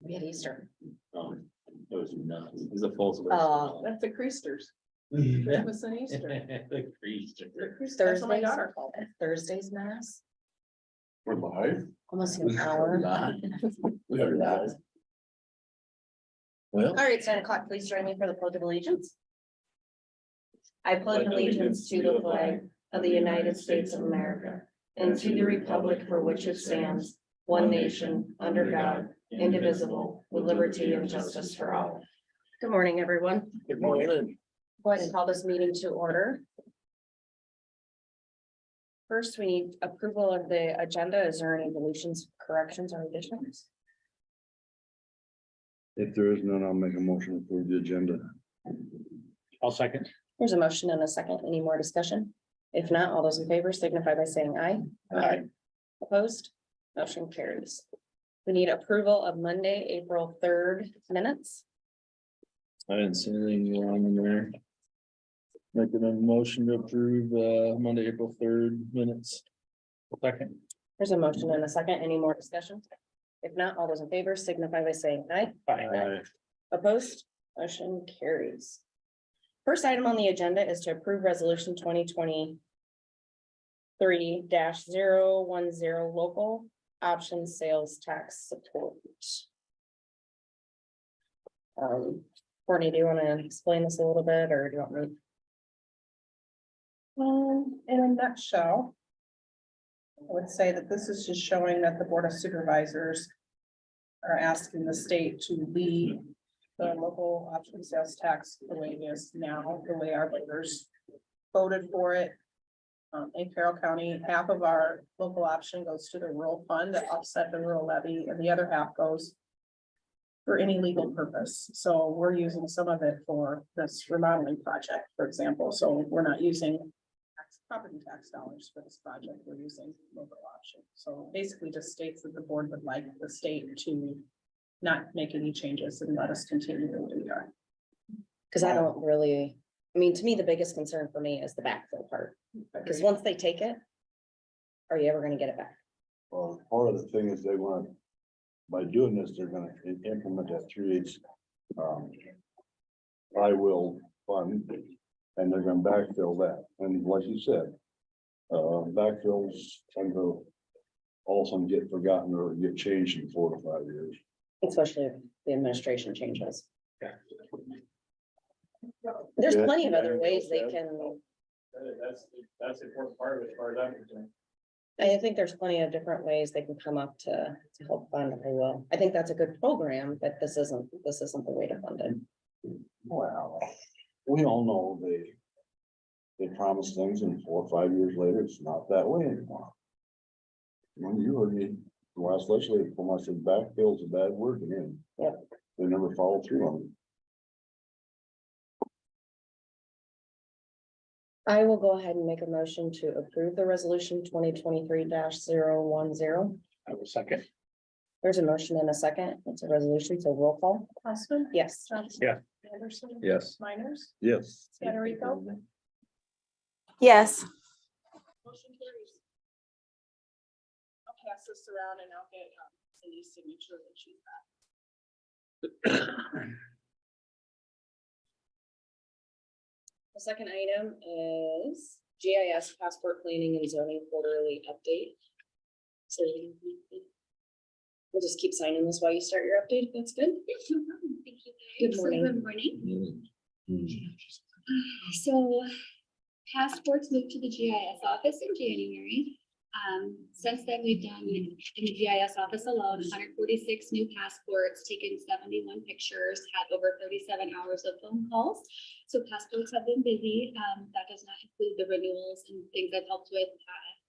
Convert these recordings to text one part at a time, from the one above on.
We had Easter. It was nuts. It was a false. That's the Creasters. Christmas and Easter. The Creaster. That's what my Thursdays, daughter called it. Thursdays mass, We're live. almost an hour. We're live. All right, it's 9 o'clock. Please join me for the Pledge of Allegiance. I pledge allegiance to the flag of the United States of America and to the republic for which it stands, one nation, under God, indivisible, with liberty and justice for all. Good morning, everyone. Good morning. Go ahead and call this meeting to order. First, we need approval of the agenda. Is there any deletions, corrections, or additions? If there is none, I'll make a motion to approve the agenda. I'll second. There's a motion and a second. Any more discussion? If not, all those in favor signify by saying aye. Aye. Opposed? Motion carries. We need approval of Monday, April 3rd minutes. I didn't see anything wrong in there. Making a motion to approve Monday, April 3rd minutes. Second. There's a motion and a second. Any more discussion? If not, all those in favor signify by saying aye. Aye. Opposed? Motion carries. First item on the agenda is to approve resolution 2023-010 local option sales tax support. Courtney, do you want to explain this a little bit, or do you want me? In a nutshell, I would say that this is just showing that the Board of Supervisors are asking the state to leave the local option sales tax the way it is now, the way our voters voted for it. In Carroll County, half of our local option goes to the rural fund to offset the rural levy, and the other half goes for any legal purpose. So we're using some of it for this remodeling project, for example. So we're not using property tax dollars for this project. We're using local option. So basically just states that the board would like the state to not make any changes and let us continue the way we are. Because I don't really, I mean, to me, the biggest concern for me is the backfill part, because once they take it, are you ever gonna get it back? Well, part of the thing is they want, by doing this, they're gonna implement that 3/8 I will fund, and they're gonna backfill that. And like you said, backfills tend to all of a sudden get forgotten or get changed in 4 to 5 years. Especially if the administration changes. There's Yeah. plenty of other ways they can, That's the important part of it, as far as I'm concerned. I think there's plenty of different ways they can come up to help fund if they will. I think that's a good program, but this isn't the way to fund it. Well, we all know they promise things and 4 or 5 years later, it's not that way anymore. When you heard me, the last legislative, when I said backfill's a bad word to me. Yep. They never followed through on it. I will go ahead and make a motion to approve the resolution 2023-010. I will second. There's a motion and a second. It's a resolution, so roll call. Austin? Yes. Johnson? Yeah. Anderson? Yes. Miners? Yes. Federico? Yes, Motion carries. I'll pass this around and I'll get Cindy's signature when she's back. The second item is GIS passport cleaning and zoning quarterly update. So we'll just keep signing this while you start your update. That's good. Yes, no problem. Thank you. Good guys. morning. Good morning. So passports moved to the GIS office in January. Since then, we've done in the GIS office alone, 146 new passports, taken 71 pictures, had over 37 hours of phone calls. So passports have been busy. That does not include the renewals and things I've helped with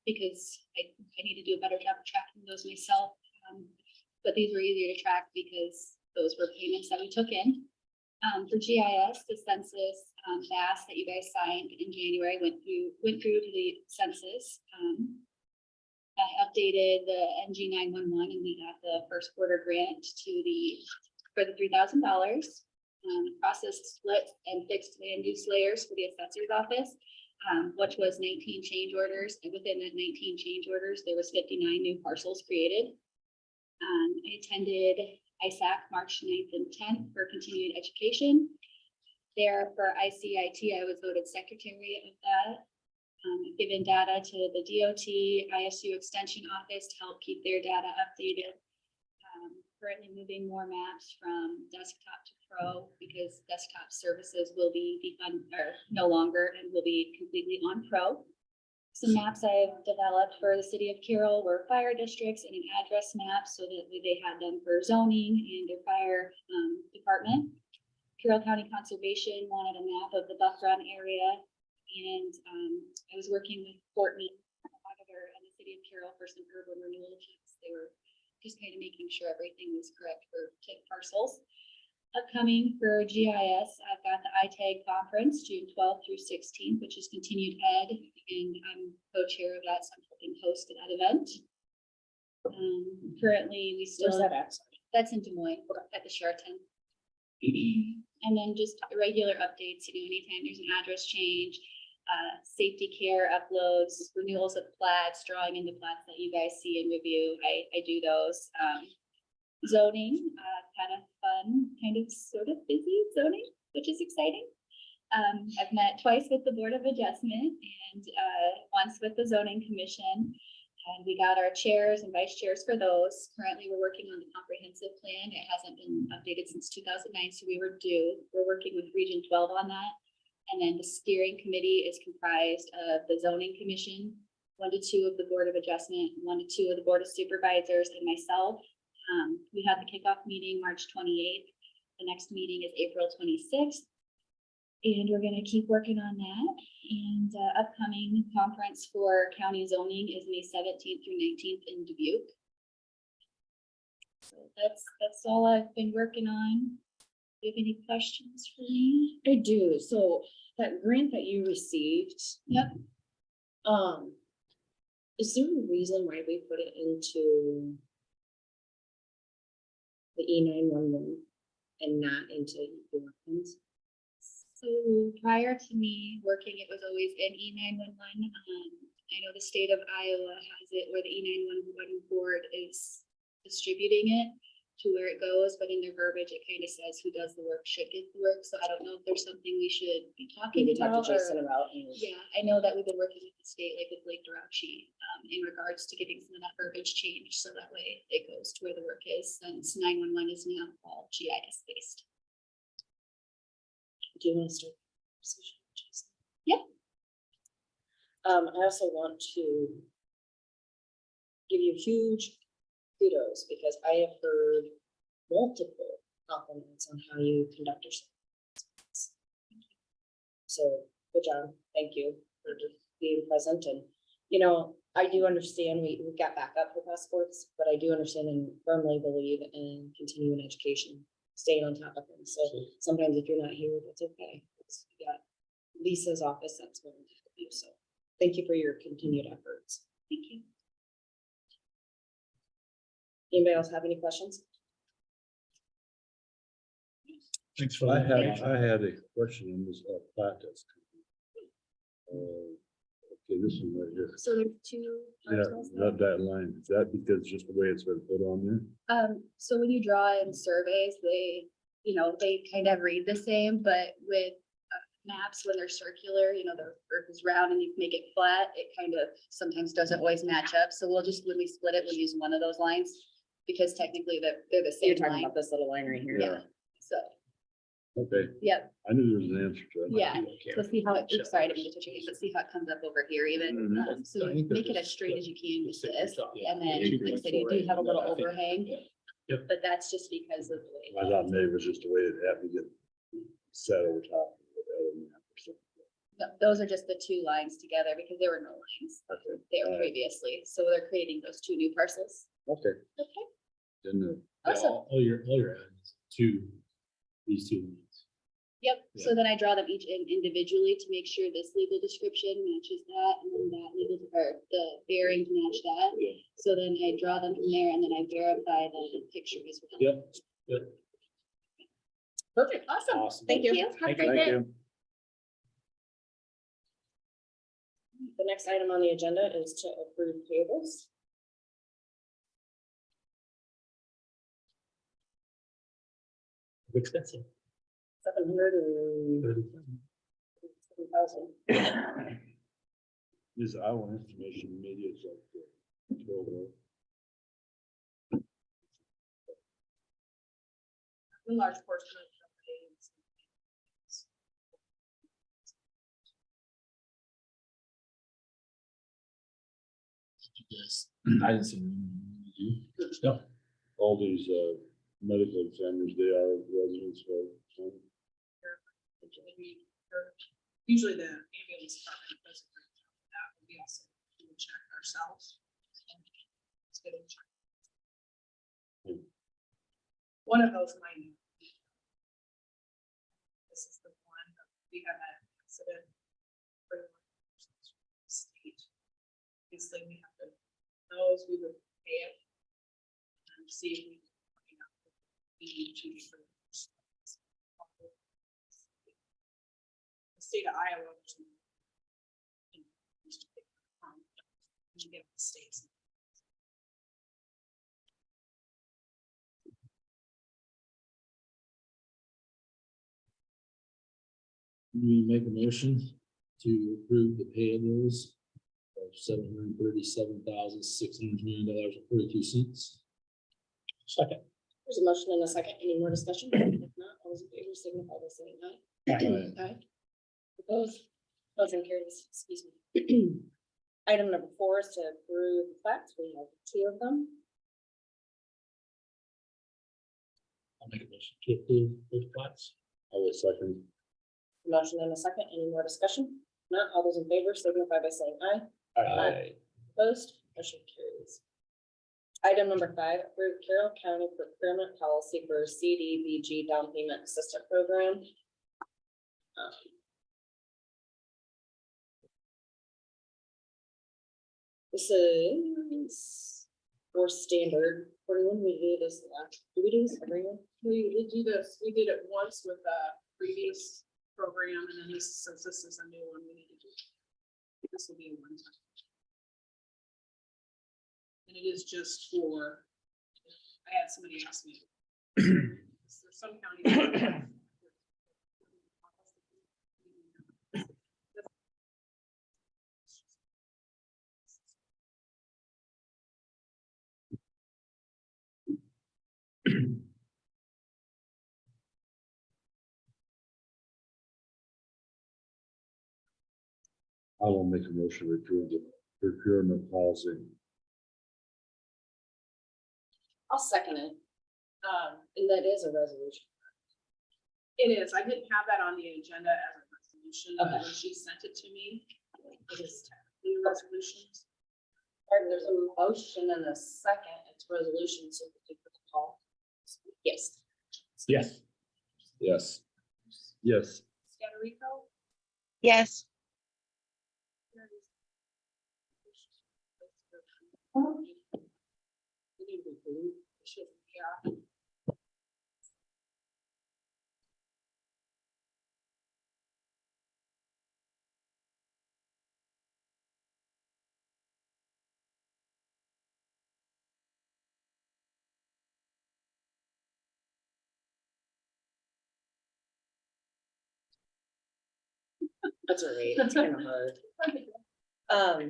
because I need to do a better job of tracking those myself. But these were easier to track because those were payments that we took in. For GIS, the census VAS that you guys signed in January went through to the census. I updated the NG 911 and we got the first quarter grant for the $3,000. Processed split and fixed land use layers for the assessor's office, which was 19 change orders. And within that 19 change orders, there was 59 new parcels created. I attended ISAC, March 9th and 10th for continuing education. There for ICIT, I was voted secretary of that. I've given data to the DOT, ISU Extension Office to help keep their data updated. Currently moving more maps from desktop to pro because desktop services will be defund or no longer and will be completely on pro. Some maps I've developed for the city of Carroll were fire districts and an address map so that they had them for zoning and their fire department. Carroll County Conservation wanted a map of the Buck Run area. And I was working with Courtney, auditor, and the city of Carroll for some urban renewal checks. They were just kind of making sure everything was correct for TID parcels. Upcoming for GIS, I've got the ITAG conference, June 12th through 16th, which is continued ed, and I'm co-chair of that, so I'm helping host that event. Currently, we still. Where's that at? That's in Des Moines, at the Sheraton. And then just regular updates, anytime there's an address change, safety care uploads, renewals of plats, drawing into plats that you guys see and review. I do those. Zoning, kind of fun, kind of sort of busy zoning, which is exciting. I've met twice with the Board of Adjustment and once with the Zoning Commission. And we got our chairs and vice chairs for those. Currently, we're working on the comprehensive plan. It hasn't been updated since 2009, so we were due. We're working with Region 12 on that. And then the steering committee is comprised of the Zoning Commission, 1 to 2 of the Board of Adjustment, 1 to 2 of the Board of Supervisors, and myself. We had the kickoff meeting March 28th. The next meeting is April 26th. And we're gonna keep working on that. And upcoming conference for county zoning is May 17th through 19th in Dubuque. So that's all I've been working on. Do you have any questions for me? I do. So that grant that you received. Yep. Is there a reason why we put it into the E911 and not into your funds? So prior to me working, it was always in E911. I know the state of Iowa has it where the E911 board is distributing it to where it goes, but in their verbiage, it kind of says who does the work should get the work. So I don't know if there's something we should be talking Maybe talk about. to Jason or- about. Yeah, I know that we've been working with the state, like with Lake Durachi, in regards to getting some of that verbiage changed. So that way it goes to where the work is, since 911 is now all GIS based. Do you want to start? the conversation, Jason? Yeah. I also want to give you huge kudos because I have heard multiple compliments on how you conduct yourself. So good job. Thank you for just being present. And, I do understand we got back up for passports, but I do understand and firmly believe in continuing education, staying on top of things. So sometimes if you're not here, that's okay. You got Lisa's office that's willing to help you. So thank you for your continued efforts. Thank you. Anybody else have any questions? Thanks for that. I had a question on this plat that's. Okay, this one right here. So there's two Yeah, parcels there. that line, is that because just the way it's been put on there? So when you draw in surveys, they kind of read the same, but with maps, when they're circular, the earth is round and you make it flat, it kind of sometimes doesn't always match up. So when we split it, we'll use one of those lines because technically they're the You're same talking line. about this little line right here. Yeah. So, Okay, yep, I knew there was an answer to it. yeah. So see how it, oops, sorry, I didn't mean to touch your hand, but see how it comes up over here even. Mhm. So make it as straight as you can with this. And then, like I said, you do have a little overhang. Yep. But that's just because of the way. I thought maybe it was just the way it had to get set over top. of the other map or something. No, those are just the two lines together because there were no lines Okay, there Alright. previously. So they're creating those two new parcels. okay, Okay, didn't know. awesome. All your ads to these two lines. Yep. So then I draw them each individually to make sure this legal description matches that and then that legal, or the bearings match that. Yeah. So then I draw them from there and then I verify the picture as well. Yep, good. Perfect. Awesome. Awesome. Thank you. Have a Thank great Thank day. you. The next item on the agenda is to approve payables. Expensive. 737,000. This Iowa Information Media is like. A large portion of Yes, I didn't see. No. All these medical examiners, they are residents of. usually the ambulance department does a great job of that, but we also do a check ourselves. It's good to check. One of those might be. This is the one that we had an accident. State. Obviously, we have to, those we would pay it. And see if we. The state of Iowa. You get the states. We make a motion to approve the payables of $737,629.42. Second. There's a motion and a second. Any more discussion? If not, all those in favor signify by saying aye. Aye. Opposed? Motion carries. Excuse me. Item number 4 is to approve plats. We have 2 of them. I'll make a motion to approve those plats. I will second. Motion and a second. Any more discussion? Not all those in favor signify by saying aye. Aye. Opposed? Motion carries. Item number 5, approve Carroll County procurement policy for CDBG down payment assistance program. This is for standard. When we do this last, do we do this every year? We do this, we did it once with a previous program, and then this, since this is a new one, we need to do. This will be a one time. And it is just for, I had somebody ask me. There's some counties. I will make a motion to approve the procurement policy. I'll second it. And that is a resolution. It is, I didn't have that on the agenda as a resolution, but Okay. when she sent it to me, it is technically a resolution. All right, there's a motion and a second. It's resolution, so we can put the call. Yes. Yes. Yes. Yes. Scatterico? Yes. Yeah. That's all right. It's kind of hard. So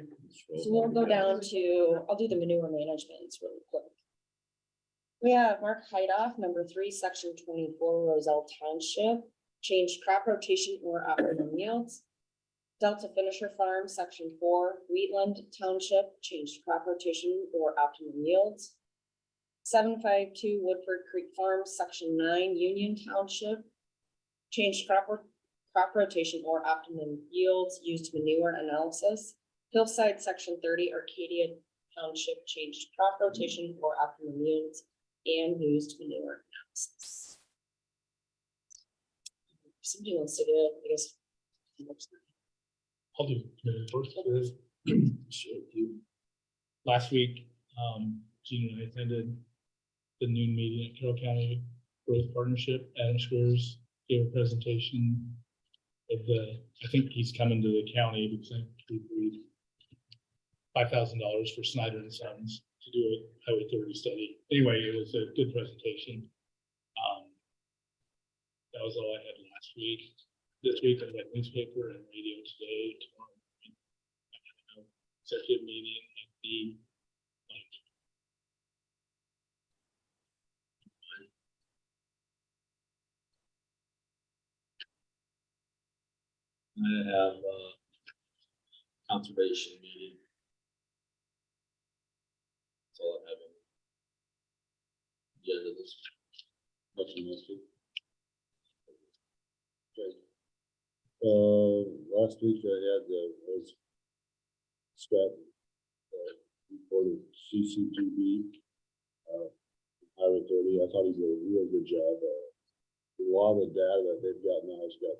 we'll go down to, I'll do the manure management. It's really quick. We have Mark Heidoff, number 3, section 24, Roselle Township, changed crop rotation or optimum yields. Delta Finisher Farm, section 4, Wheatland Township, changed crop rotation or optimum yields. 752 Woodford Creek Farm, section 9, Union Township, changed crop rotation or optimum yields, used manure analysis. Hillside, section 30, Arcadia Township, changed crop rotation or optimum yields and used manure analysis. Somebody wants to do it, I guess. I'll do it first. Sure, you. Last week, Gina and I attended the noon meeting at Carroll County Growth Partnership. Adam Squares gave a presentation of I think he's coming to the county because I agreed $5,000 for Snyder and Sons to do a Highway 30 study. Anyway, it was a good presentation. That was all I had last week. This week I got newspaper and radio today, tomorrow. I'm gonna have executive meeting at the. I have conservation meeting. That's all I have. Agenda this. Nothing this week. Okay. Last week I had was Scott reported CCTV, Highway 30. I thought he did a real good job. A lot of the data that they've got now has got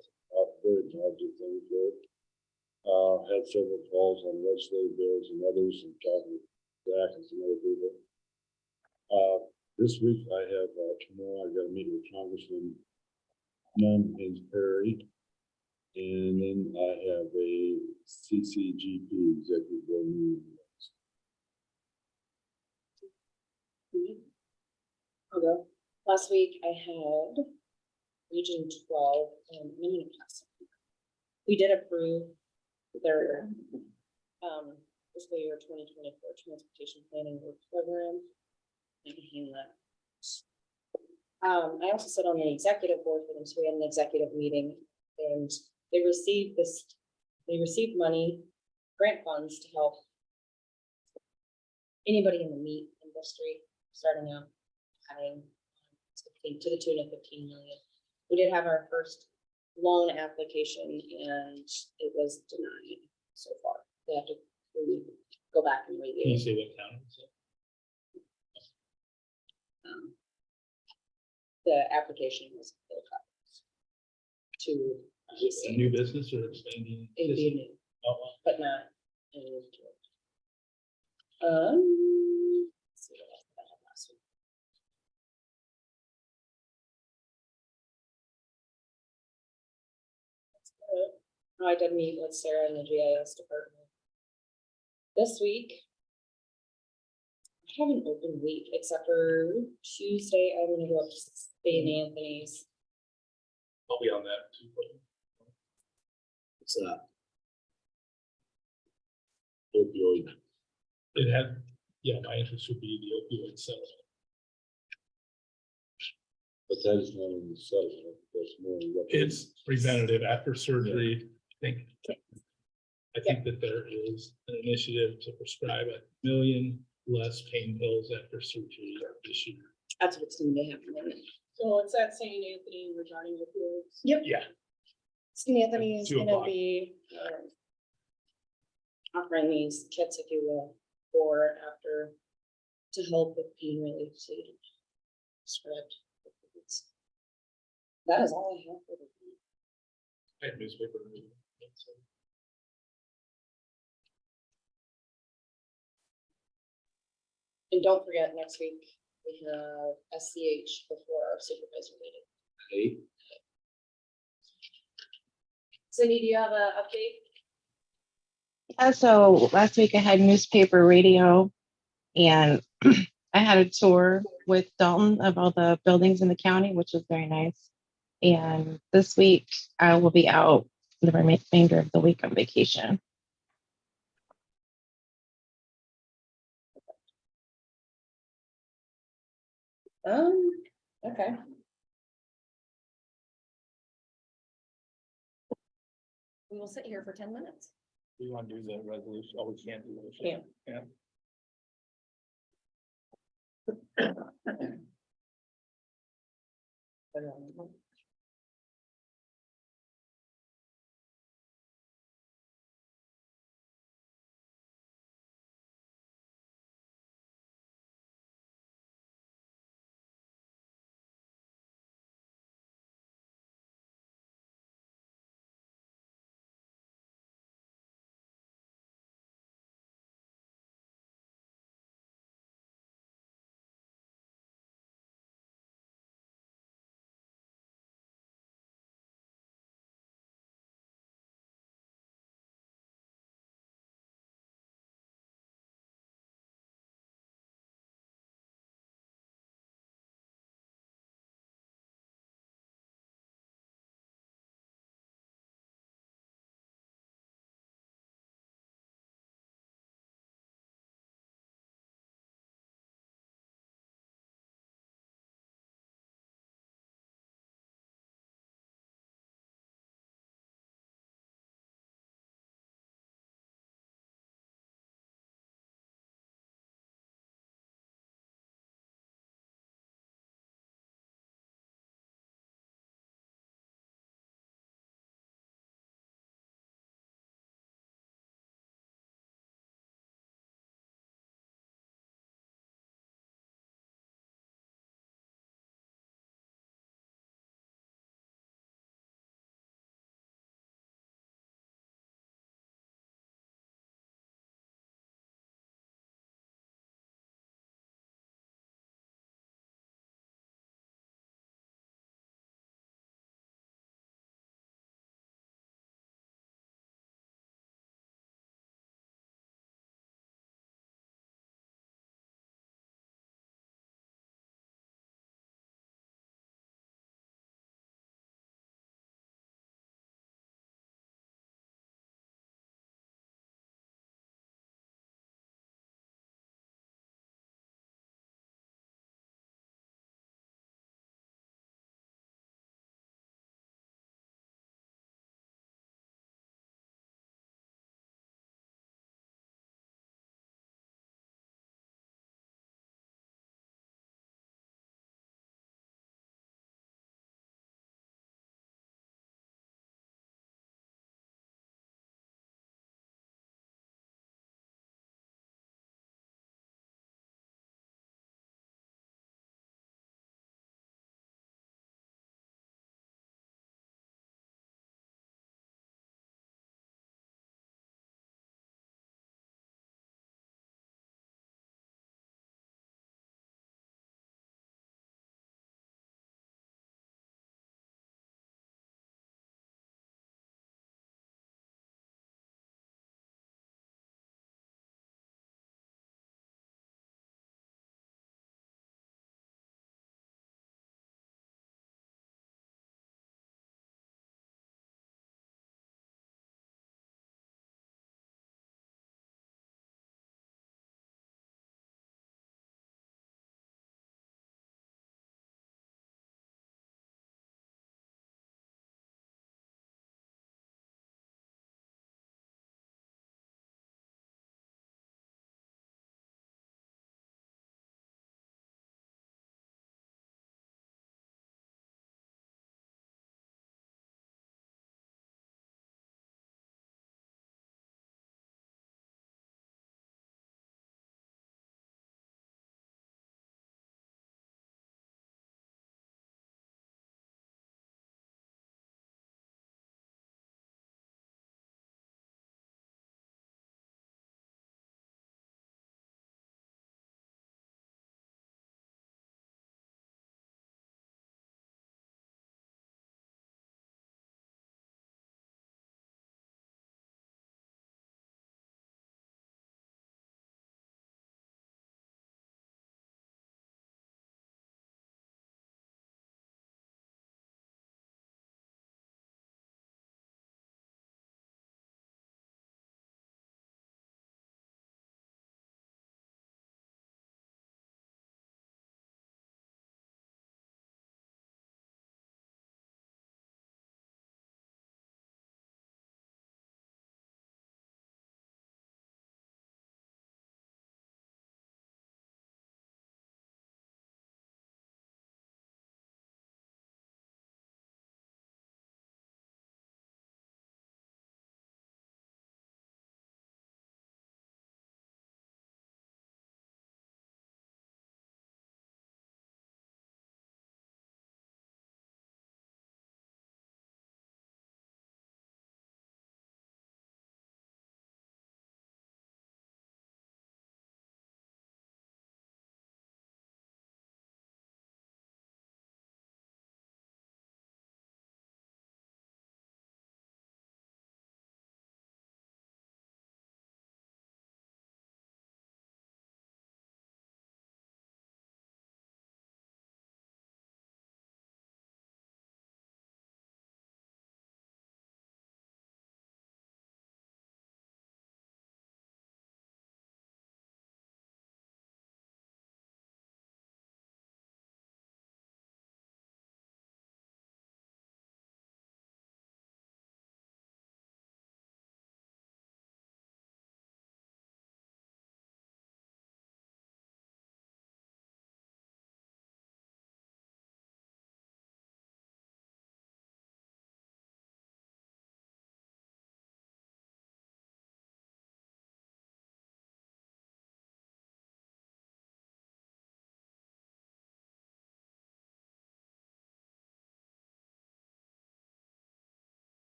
very positive things there. Had several calls on legislative bills and others and talking with Zach and some other people. This week I have, tomorrow I've got a meeting with Congressman Nunn Hayes Perry. And then I have a CCGP executive board meeting. Okay. Last week I had Region 12 and Minnetonka. We did approve their fiscal year 2024 transportation planning work program. I can handle that. I also sat on the executive board for them, so we had an executive meeting and they received money, grant funds to help anybody in the meat industry starting out having to the tune of 15 million. We did have our first loan application and it was denied so far. They have to go back and review. Can you say what county? The application was to Is it a new business or expanding? it'd be new, Oh, wow. but not. let's see what else I had last week. That's good. Oh, I did meet with Sarah in the GIS department. This week. I have an open week, except for Tuesday, I'm gonna go up to St. Anthony's. I'll be on that too. What's that? Opioid. It had, yeah, my interest would be the opioid settlement. But that is not in the settlement, that's more. what- It's preventative after surgery, I think that there is an initiative to prescribe 1 million less pain pills after surgery this year. That's what's gonna be happening. So it's at St. Anthony regarding opioids. Yep. Yeah. St. Anthony is 2 gonna o'clock. be offering these kits, if you will, for after to help with pain relief. So you don't script. That is all I have for the week. I have newspaper. And don't forget, next week, we have SCH before our supervisor meeting. Hey, Cindy, do you have an update? Yeah, so last week I had newspaper, radio, and I had a tour with Dalton of all the buildings in the county, which was very nice. And this week I will be out the remainder of the week on vacation. Okay. We will sit here for 10 minutes. We want to do the resolution, oh, we can't do the. Can't. Yeah.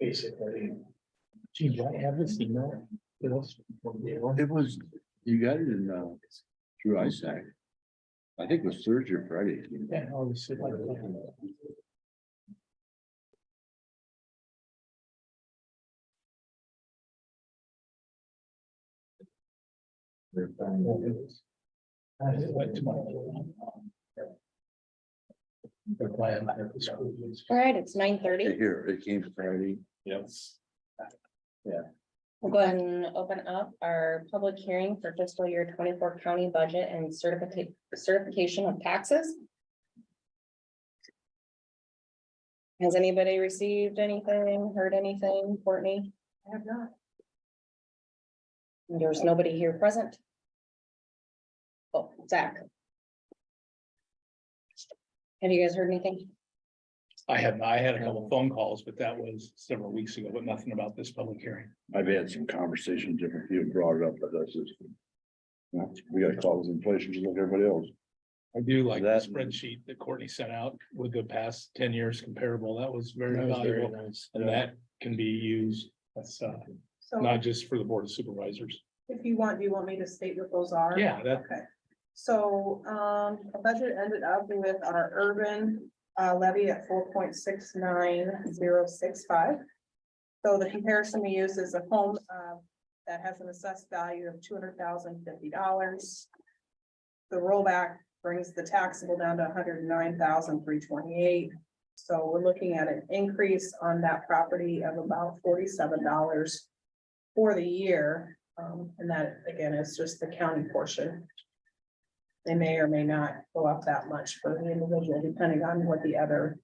basically. Gee, do I have this email? It was, you got it in, through ISAC. I think it was Thursday or Friday. Yeah, I'll just sit like that. I went to my. All right, it's 9:30. Here, it came Friday. Yes. We'll go ahead and open up our public hearing for fiscal year 24 county budget and certification of taxes. Has anybody received anything, heard anything, Courtney? I have not. There's nobody here present. Oh, Zach. Have you guys heard anything? I had a couple phone calls, but that was several weeks ago, but nothing about this public hearing. I've had some conversations, different people brought it up, but that's just. We gotta call this inflation just like everybody else. I do like the That- spreadsheet that Courtney sent out with the past 10 years comparable. That was very That was very valuable. nice. And that can be used, that's So not just for the Board of Supervisors. if you want, do you want me to state what those are? Yeah, that, Okay, so, the budget ended up with our urban, levy at 4.69065. So the comparison we use is a home, that has an assessed value of $200,050. The rollback brings the taxable down to $109,328. So we're looking at an increase on that property of about $47 for the year. And that again is just the county portion. They may or may not go up that much for the individual, depending on what the other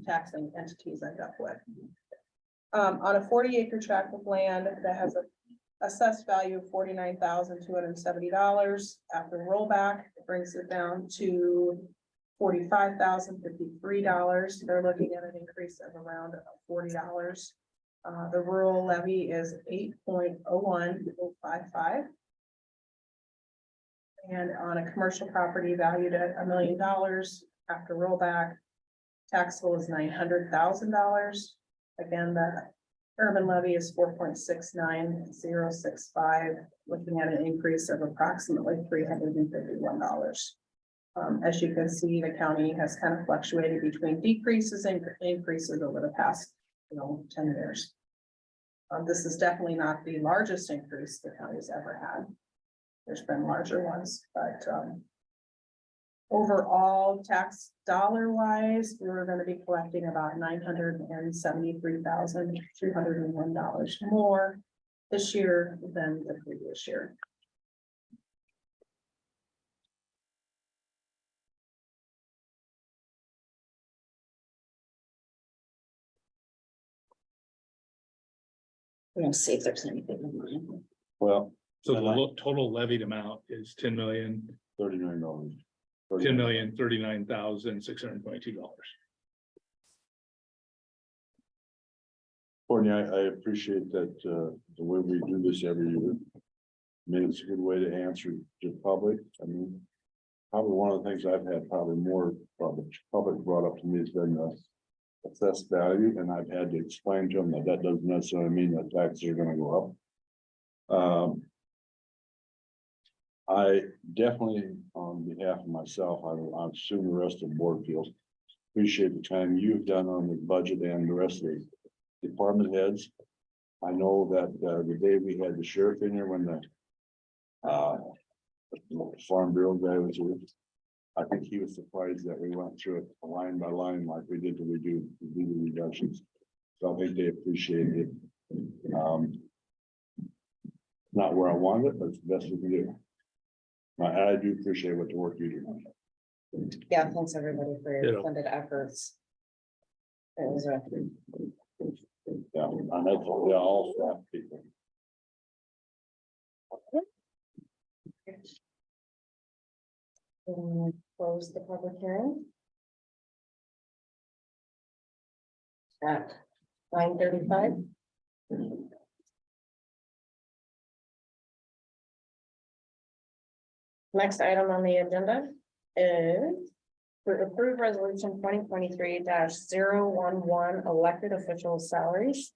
taxing entities end up with. On a 40-acre tract of land that has a assessed value of $49,270, after rollback, it brings it down to $45,053. They're looking at an increase of around $40. The rural levy is 8.01055. And on a commercial property valued at $1 million, after rollback, taxable is $900,000. Again, the urban levy is 4.69065, looking at an increase of approximately $351. As you can see, the county has kind of fluctuated between decreases and increases over the past, 10 years. This is definitely not the largest increase the county's ever had. There's been larger ones, but overall tax dollar wise, we're going to be collecting about $973,301 more this year than the previous year. We're gonna see if there's anything in mind. Well, so the total levied amount is $10,039,622. $39. Courtney, I appreciate that, the way we do this every year. I mean, it's a good way to answer to the public. I mean, probably one of the things I've had probably more public brought up to me has been the assessed value, and I've had to explain to them that that doesn't necessarily mean that taxes are gonna go up. I definitely, on behalf of myself, I assume the rest of the board feels, appreciate the time you've done on the budget and the rest of the department heads. I know that, the day we had the sheriff in here when the Farm Bureau guy was here, I think he was surprised that we went through it line by line like we did till we do the reductions. So I think they appreciated it. Not where I wanted it, but it's the best we can do. I do appreciate what the work you do. Yeah, thanks everybody for your Ditto. funded efforts. It was a Yeah, and that's all staff people. close the public hearing. At 9:35. Next item on the agenda is Approve resolution 2023-011 elected official salaries.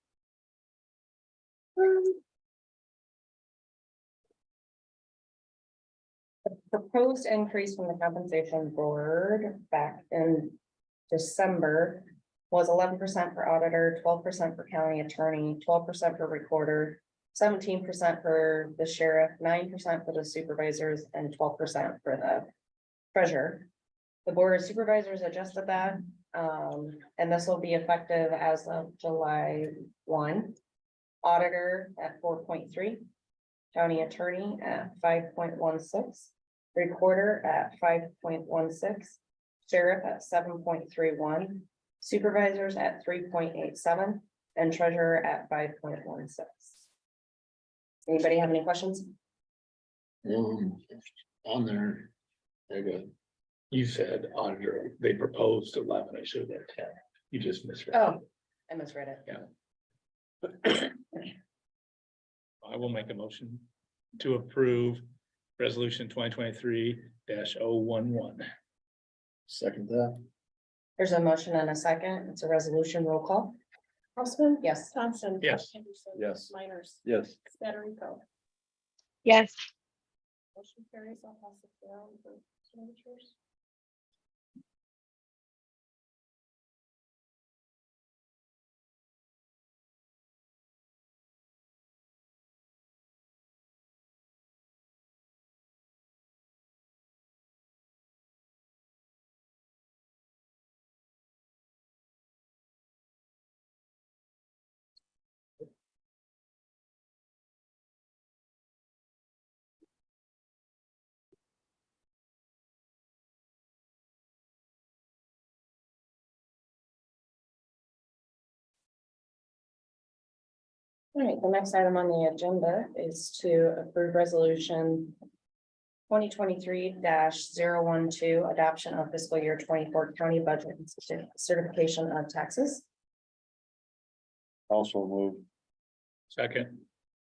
The proposed increase from the compensation board back in December was 11% for auditor, 12% for county attorney, 12% for recorder, 17% for the sheriff, 9% for the supervisors, and 12% for the treasurer. The board of supervisors adjusted that, and this will be effective as of July 1. Auditor at 4.3, county attorney at 5.16, recorder at 5.16, sheriff at 7.31, supervisors at 3.87, and treasurer at 5.16. Anybody have any questions? On there, there you go. You said auditor, they proposed 11, I should have 10. You just misread. Oh, I misread it. I will make a motion to approve resolution 2023-011. Second that. There's a motion and a second. It's a resolution roll call. Councilman? Yes. Thompson? Yes. Anderson? Yes. Miners? Yes. Federico? Yes, Motion carries. I'll pass it down for signatures. All right, the next item on the agenda is to approve resolution 2023-012 adoption of fiscal year 24 county budget and certification of taxes. Also move. Second.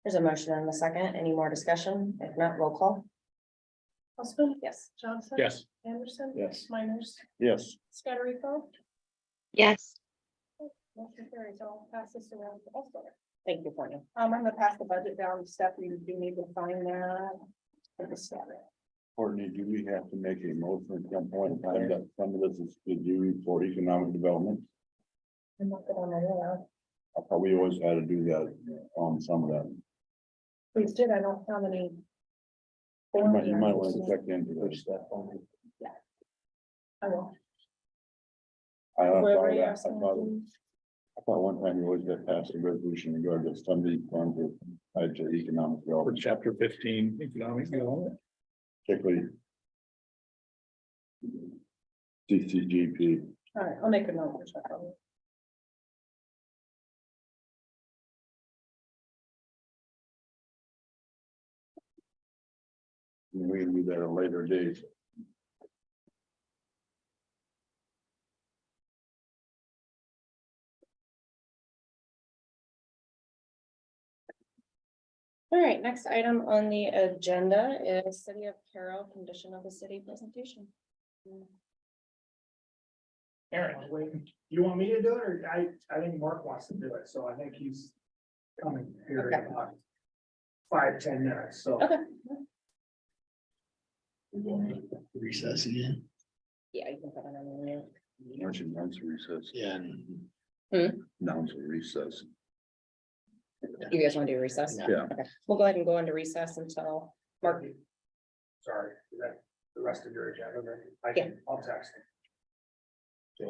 There's a motion and a second. Any more discussion? If not, roll call. Councilman? Yes. Johnson? Yes. Anderson? Yes. Miners? Yes. Federico? yes, Motion carries. I'll pass this around also. Thank you, Courtney. I'm gonna pass the budget down to Stephanie. You do need to sign that. For the staff. Courtney, do we have to make a motion at some point in time that some of this is to do for economic development? I'm not good on my own. I thought we always had to do that on some of that. Please did. I don't have any. You might want to check into this. I will. I thought Whoever that- you're I asking thought- to. I thought one time you always got passed a resolution regarding some of these funds are tied to economic For development, chapter 15, economic development. particularly CCGP. All right, I'll make a note. of that. We can do that at a later date. All right, next item on the agenda is City of Carroll condition of the city presentation. Aaron, wait, you want me to do it, or I think Mark wants to do it, so I think he's coming here in about 5-10 minutes, so. Okay. Recess again. Yeah, you can put it on there. Aren't you announced recess? Yeah. Announce a recess. You guys want to do recess? Yeah. Okay, we'll go ahead and go into recess until Mark. Sorry, is that the rest of your agenda? I'll text him.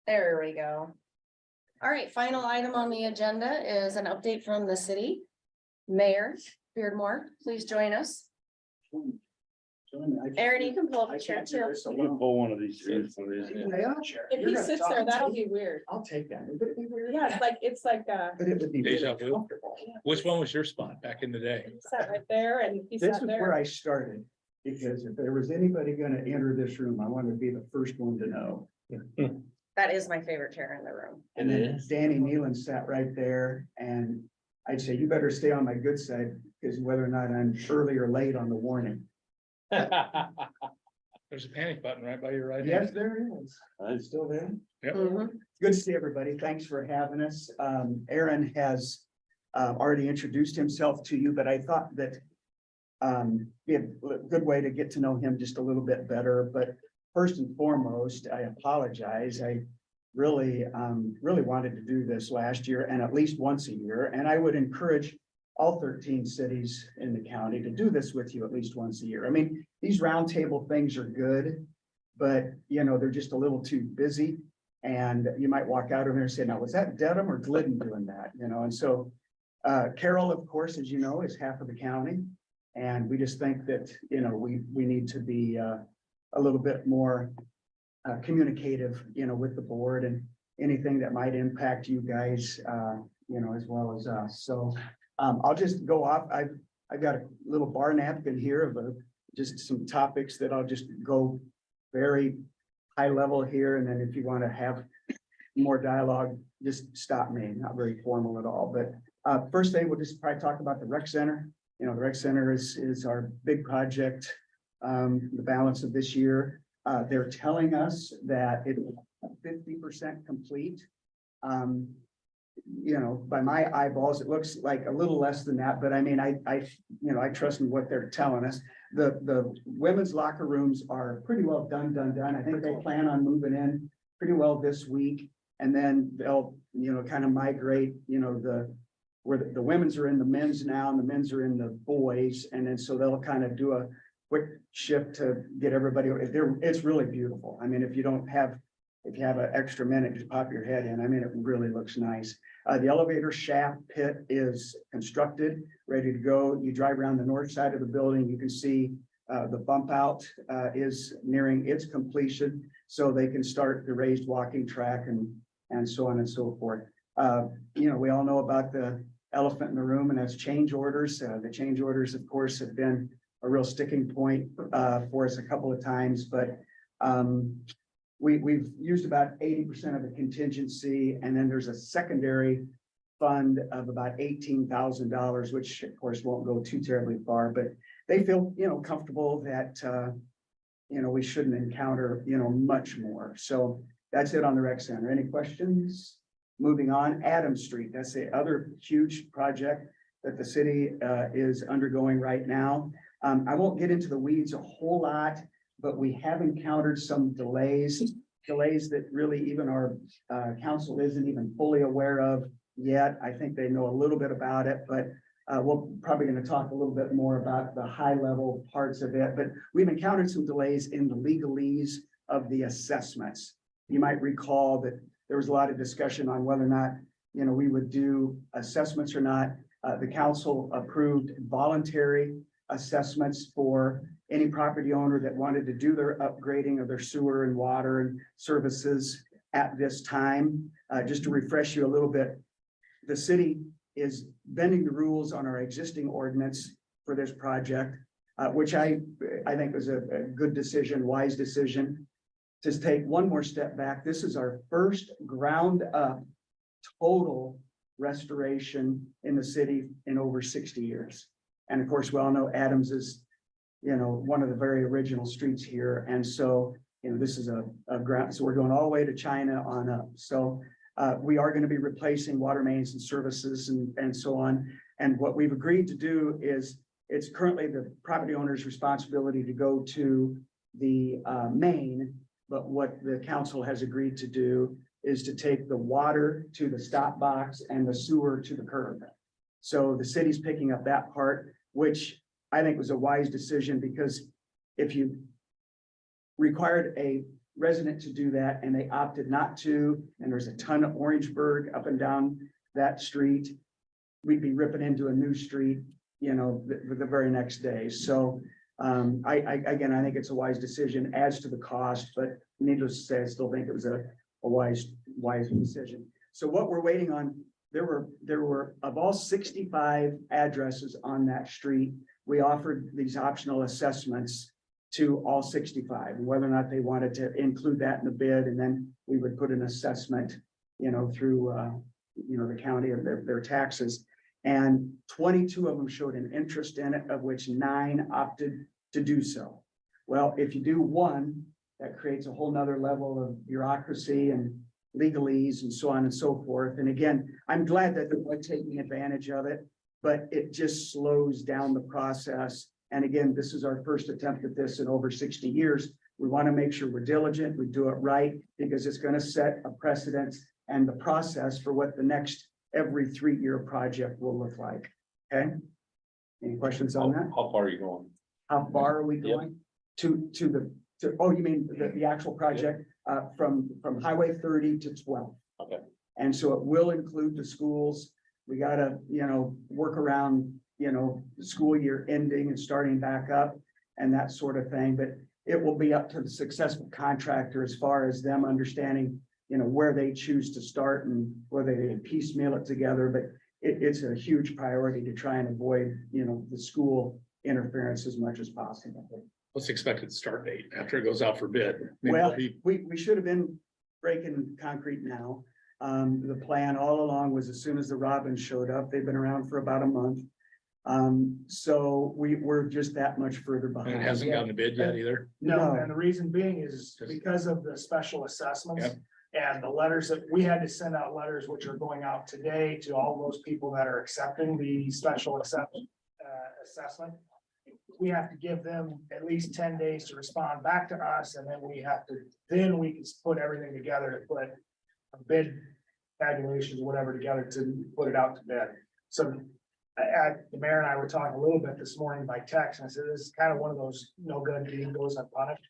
There we go. All right, final item on the agenda is an update from the city. Mayor Beardmore, please join us. Aaron, you can pull up a chair too. I'm gonna pull one of these. If he sits there, that'll be weird. I'll take that. Would it be weird? Yeah, it's like, But it would be really Deja vu. comfortable. Which one was your spot back in the day? sat right there and he This sat is where there. I started, because if there was anybody gonna enter this room, I wanted to be the first one to know. That is my favorite chair in the room. And then Danny Nealon sat right there, and I'd say, you better stay on my good side, because whether or not I'm early or late on the warning. There's a panic button right by your right. Yes, hand. there is. I'm still there. Yep. Good to see everybody. Thanks for having us. Aaron has already introduced himself to you, but I thought that be a good way to get to know him just a little bit better. But first and foremost, I apologize. I really wanted to do this last year and at least once a year. And I would encourage all 13 cities in the county to do this with you at least once a year. I mean, these roundtable things are good, but you know, they're just a little too busy. And you might walk out of there and say, now, was that Dedham or Glidden doing that? You know, and so Carroll, of course, as you know, is half of the county. And we just think that, you know, we need to be a little bit more communicative, you know, with the board and anything that might impact you guys, you know, as well as us. So I'll just go off. I've got a little bar napkin here of just some topics that I'll just go very high level here. And then if you want to have more dialogue, just stop me. Not very formal at all. But first thing, we'll just probably talk about the rec center. You know, the rec center is our big project, the balance of this year. They're telling us that it's 50% complete. You know, by my eyeballs, it looks like a little less than that, but I mean, I trust in what they're telling us. The women's locker rooms are pretty well done. I think they plan on moving in pretty well this week. And then they'll, you know, kind of migrate, you know, where the women's are in the men's now and the men's are in the boys. And then so they'll kind of do a quick shift to get everybody, it's really beautiful. I mean, if you have an extra minute, just pop your head in. I mean, it really looks nice. The elevator shaft pit is constructed, ready to go. You drive around the north side of the building, you can see the bump out is nearing its completion. So they can start the raised walking track and so on and so forth. You know, we all know about the elephant in the room, and that's change orders. The change orders, of course, have been a real sticking point for us a couple of times, but we've used about 80% of the contingency, and then there's a secondary fund of about $18,000, which of course won't go too terribly far, but they feel, you know, comfortable that, you know, we shouldn't encounter, you know, much more. So that's it on the rec center. Any questions? Moving on, Adams Street, that's the other huge project that the city is undergoing right now. I won't get into the weeds a whole lot, but we have encountered some delays that really even our council isn't even fully aware of yet. I think they know a little bit about it, but we're probably going to talk a little bit more about the high level parts of it. But we've encountered some delays in the legalese of the assessments. You might recall that there was a lot of discussion on whether or not, you know, we would do assessments or not. The council approved voluntary assessments for any property owner that wanted to do their upgrading of their sewer and water and services at this time. Just to refresh you a little bit, the city is bending the rules on our existing ordinance for this project, which I think was a good decision, wise decision. To take one more step back, this is our first ground up total restoration in the city in over 60 years. And of course, we all know Adams is, you know, one of the very original streets here. And so, you know, this is a ground, so we're going all the way to China on up. So we are going to be replacing water mains and services and so on. And what we've agreed to do is it's currently the property owner's responsibility to go to the main. But what the council has agreed to do is to take the water to the stop box and the sewer to the curb. So the city's picking up that part, which I think was a wise decision, because if you required a resident to do that and they opted not to, and there's a ton of Orangeburg up and down that street, we'd be ripping into a new street, you know, the very next day. So again, I think it's a wise decision as to the cost, but needless to say, I still think it was a wise decision. So what we're waiting on, there were of all 65 addresses on that street, we offered these optional assessments to all 65, and whether or not they wanted to include that in the bid, and then we would put an assessment, you know, through the county of their taxes. And 22 of them showed an interest in it, of which 9 opted to do so. Well, if you do one, that creates a whole nother level of bureaucracy and legalese and so on and so forth. And again, I'm glad that they're taking advantage of it, but it just slows down the process. And again, this is our first attempt at this in over 60 years. We want to make sure we're diligent, we do it right, because it's going to set a precedent and the process for what the next every 3-year project will look like. Okay? Any questions on that? How far are you going? How far are we going? Oh, you mean the actual project, from Highway 30 to 12. Okay. And so it will include the schools. We gotta, work around, the school year ending and starting back up and that sort of thing, but it will be up to the successful contractor as far as them understanding, where they choose to start and whether they piecemeal it together, but it's a huge priority to try and avoid, the school interference as much as possible. What's the expected start date after it goes out for bid? Maybe Well, it'll be- we should have been breaking concrete now. The plan all along was as soon as the robins showed up, they've been around for about a month. So we're just that much further And behind. it hasn't gotten a bid yet either. No, and the reason being is because of the special assessments. Yep. And the letters that we had to send out letters, which are going out today to all those people that are accepting the special assessment. We have to give them at least 10 days to respond back to us, and then we can put everything together to put a bid tabulations, whatever together to put it out to bid. So the mayor and I were talking a little bit this morning by text, and I said, this is kind of one of those no good deed goes unpunished.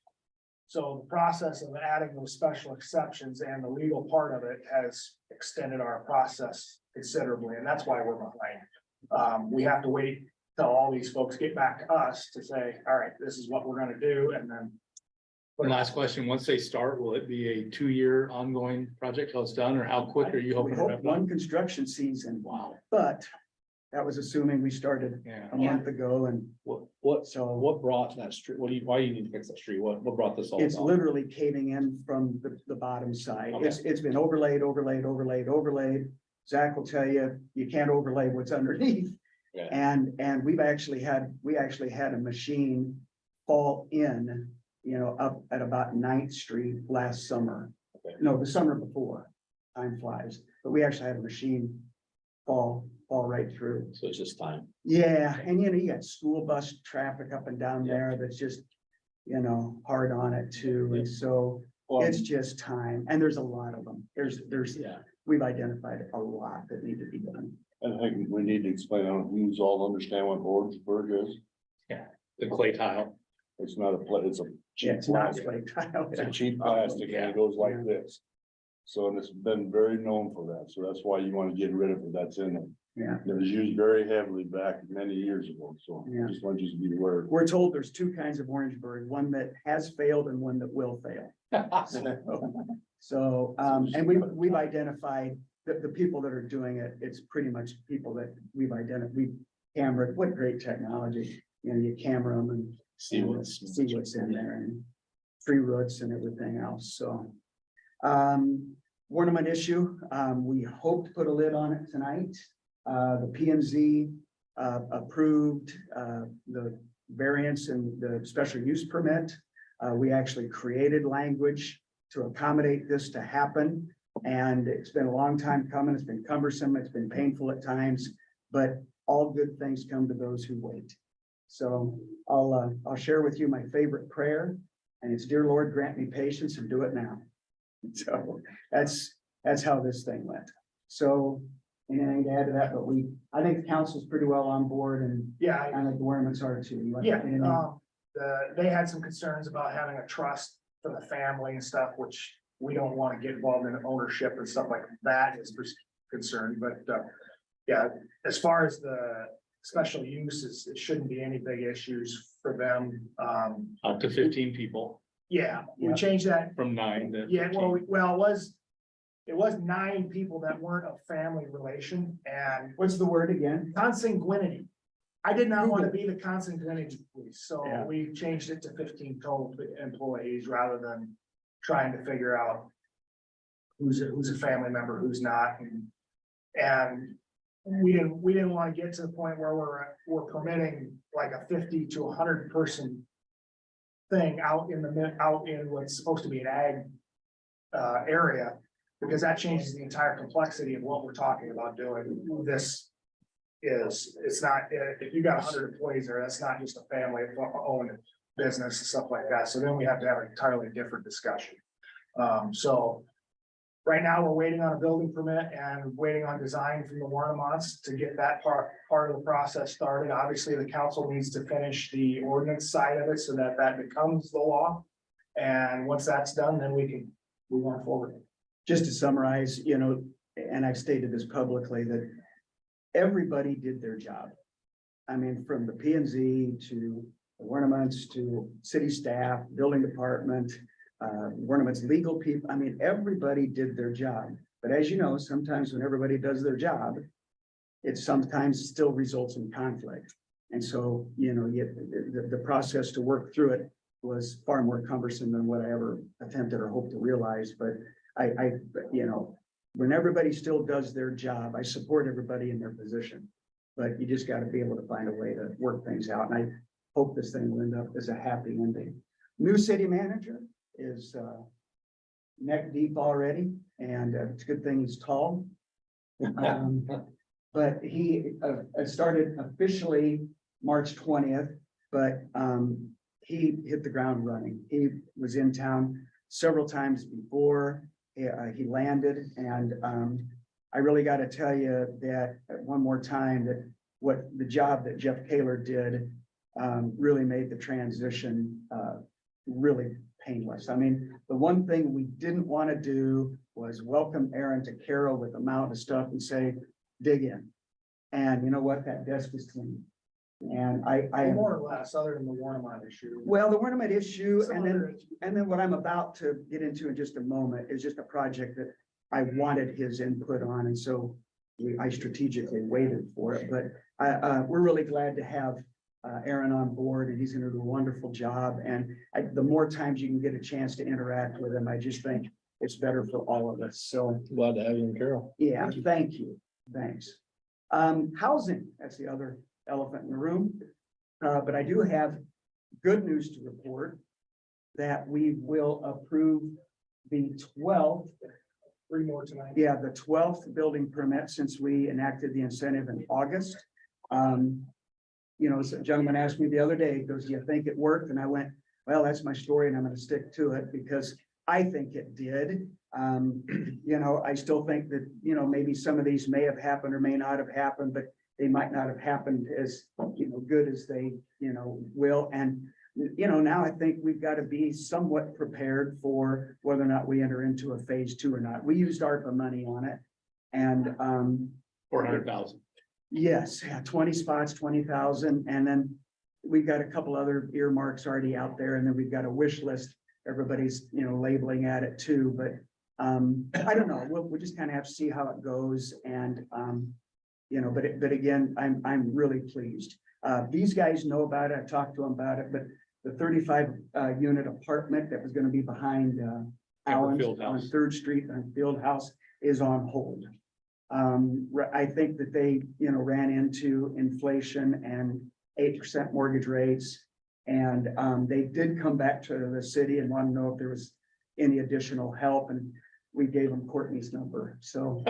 So the process of adding those special exceptions and the legal part of it has extended our process considerably, and that's why we're behind. We have to wait till all these folks get back to us to say, all right, this is what we're gonna do, and then. One last question, once they start, will it be a 2-year ongoing project till it's done, or how quick are you We hoping to hope wrap it up? one construction season. Wow. But that was assuming we started Yeah. a month ago, and so What brought that street? Why do you need to fix that street? What brought this all it's about? literally caving in from the bottom side. Okay. It's been overlaid. Zach will tell you, you can't overlay what's underneath. Yeah. And we actually had a machine fall in, up at about 9th Street last summer. Okay. No, the summer before, time flies, but we actually had a machine fall right through. So it's just time. Yeah, and you got school bus traffic up and down there that's just, hard on it too, and so it's just time, and there's a lot of them. We've identified a lot that need to be done. I think we need to explain, I don't who's all understand what Orangeburg is. The clay tile. It's not it's a cheap It's not plastic. like tile. It's a cheap plastic and it goes like this. So, and it's been very known for that. So that's why you want to get rid of it. That's in it. Yeah. It was used very heavily back many years ago. So Yeah. I just want you to be aware. We're told there's 2 kinds of Orangeburg, one that has failed and one that will fail. So, and we've identified the people that are doing it. It's pretty much people that we've cameraed. What great technology, you camera them and see what's in there and tree roots and everything else. So, ornament issue, we hope to put a lid on it tonight. The P and Z approved the variance and the special use permit. We actually created language to accommodate this to happen. And it's been a long time coming. It's been cumbersome. It's been painful at times, but all good things come to those who wait. So I'll share with you my favorite prayer, and it's, dear Lord, grant me patience and do it now. So that's how this thing went. So anything to add to that, but I think the council's pretty well on board, and Yeah, I think the ornaments are too. You want to yeah, say anything? they had some concerns about having a trust for the family and stuff, which we don't want to get involved in ownership and stuff like that is concerned, but, yeah, as far as the special uses, it shouldn't be any big issues for them. Up to 15 people Yeah, we changed that. from 9 to. Yeah, 15. well, it was 9 people that weren't a family relation and What's the word again? consanguinity. I did not want to be the consanguinity police, so Yeah. we changed it to 15 total employees rather than trying to figure out who's a family member, who's not, and we didn't want to get to the point where we're permitting like a 50 to 100 person thing out in what's supposed to be an ag area, because that changes the entire complexity of what we're talking about doing. It's not, if you got 100 employees there, that's not just a family owned business and stuff like that. So then we have to have an entirely different discussion. So right now, we're waiting on a building permit and waiting on design from the Warnemans to get that part of the process started. Obviously, the council needs to finish the ordinance side of it so that becomes the law. And once that's done, then we can move on forward. Just to summarize, and I've stated this publicly, that everybody did their job. I mean, from the P and Z to the ornaments to city staff, building department, ornaments, legal people. I mean, everybody did their job. But as you know, sometimes when everybody does their job, it sometimes still results in conflict. And so, the process to work through it was far more cumbersome than what I ever attempted or hoped to realize. But when everybody still does their job, I support everybody in their position. But you just got to be able to find a way to work things out. And I hope this thing will end up as a happy ending. New city manager is neck deep already, and it's a good thing he's tall. But he started officially March 20th, but he hit the ground running. He was in town several times before he landed, and I really got to tell you that one more time that what the job that Jeff Kaler did really made the transition really painless. I mean, the one thing we didn't want to do was welcome Aaron to Carroll with a mountain of stuff and say, dig in. And you know what? That desk was clean. And I More or less, other than the Warnemont issue. well, the ornament issue, Some and other- then what I'm about to get into in just a moment is just a project that I wanted his input on, and so I strategically waited for it, but we're really glad to have Aaron on board, and he's gonna do a wonderful job, and the more times you can get a chance to interact with him, I just think it's better for all of us, so, Glad to have you in Carroll. yeah, thank you, thanks. Housing, that's the other elephant in the room, but I do have good news to report that we will approve the 12th. 3 more tonight. Yeah, the 12th building permit since we enacted the incentive in August. So a gentleman asked me the other day, he goes, do you think it worked? And I went, well, that's my story and I'm going to stick to it because I think it did. I still think that, maybe some of these may have happened or may not have happened, but they might not have happened as, good as they, will. And, now I think we've got to be somewhat prepared for whether or not we enter into a phase 2 or not. We used ARPA money on it. And, 400,000. yes, yeah, 20 spots, 20,000. And then we've got a couple other earmarks already out there. And then we've got a wish list. Everybody's, labeling at it too, but, I don't know. We'll just kind of have to see how it goes. And, but again, I'm really pleased. These guys know about it. I talked to them about it, but the 35 unit apartment that was going to be behind Allen's on 3rd Street and Field House is on hold. I think that they, ran into inflation and 8% mortgage rates. And they did come back to the city and want to know if there was any additional help. And we gave them Courtney's number. So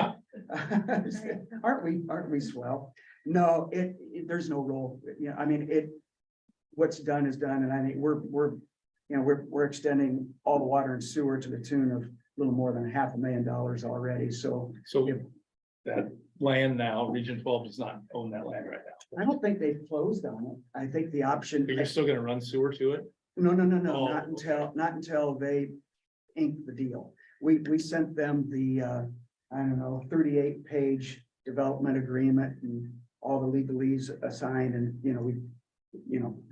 aren't we swell? No, there's no role. What's done is done. And I think we're extending all the water and sewer to the tune of a little more than $500,000 already. So That land now, Region 12 does not own that land right now. I don't think they've closed on it. I think the option. But you're still gonna run sewer to it? No, Oh, not until they ink the deal. We sent them the, I don't know, 38-page development agreement and all the legalese assigned and,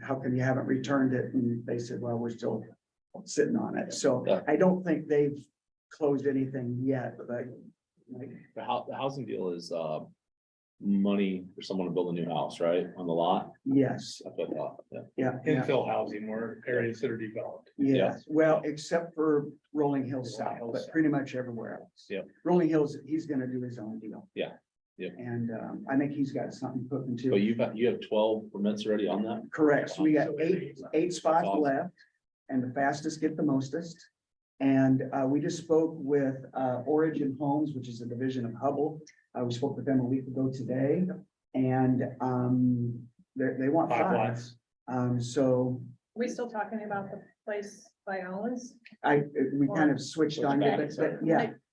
how come you haven't returned it? And they said, well, we're still sitting on it. So Yeah. I don't think they've closed anything yet, but like, The housing deal is, money for someone to build a new house, right, on the lot? yes, That's what I thought, yeah. yeah. Infill housing where areas that are developed. Yes, well, except for Rolling Hills South, but pretty much everywhere else. Yeah. Rolling Hills, he's gonna do his own deal. Yeah, yeah. And I think he's got something cooking But too. you have 12 permits already on that? Correct, so we got eight spots Awesome. left, and the fastest get the mostest. And we just spoke with Origin Homes, which is a division of Hubble. We spoke with them a week ago today, and they want 5 five. lots. So Are we still talking about the place by Owens? we kind of switched on it, Switched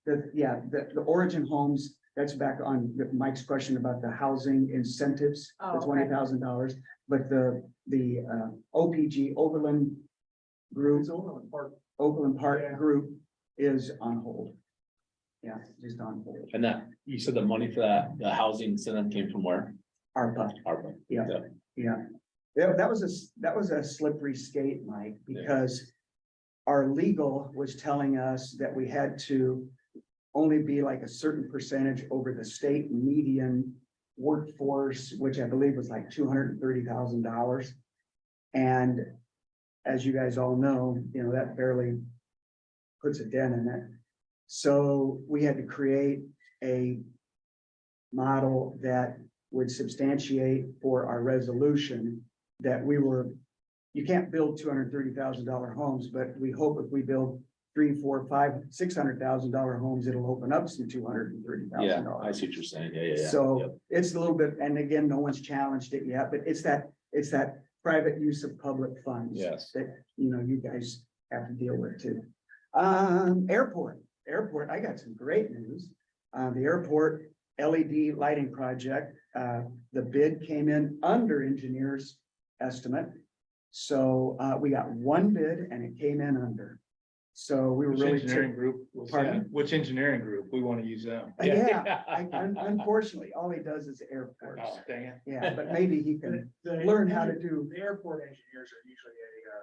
but the Origin Homes, that's back on Mike's question about the housing incentives, Oh, the okay. $20,000. But the OPG Overland Group, Overland Park Yeah. Group is on hold. Yeah, just on hold. And that, you said the money for that, the housing incentive came from where? ARPA, ARPA. yeah. Yeah, that was a slippery skate, Mike, Yeah. because our legal was telling us that we had to only be like a certain percentage over the state median workforce, which I believe was like $230,000. And as you guys all know, that barely puts a dent in it. So we had to create a model that would substantiate for our resolution that you can't build $230,000 homes, but we hope if we build $300,000, $400,000, $500,000, $600,000 homes, it'll open up some $230,000. Yeah, I see what you're saying. Yeah, yeah, yeah. So it's a little bit, and again, no one's challenged it yet, but it's that private use of public funds. Yes. That, you guys have to deal with too. Airport, I got some great news. The airport LED lighting project, the bid came in under engineer's estimate. So, we got one bid and it came in under. So we were Which really. engineering group? was Pardon? that? Which engineering group? We want to use them. Yeah, unfortunately, all he does is airports. Oh, dang it. Yeah, but maybe he can The- learn how to do. The airport engineers are usually a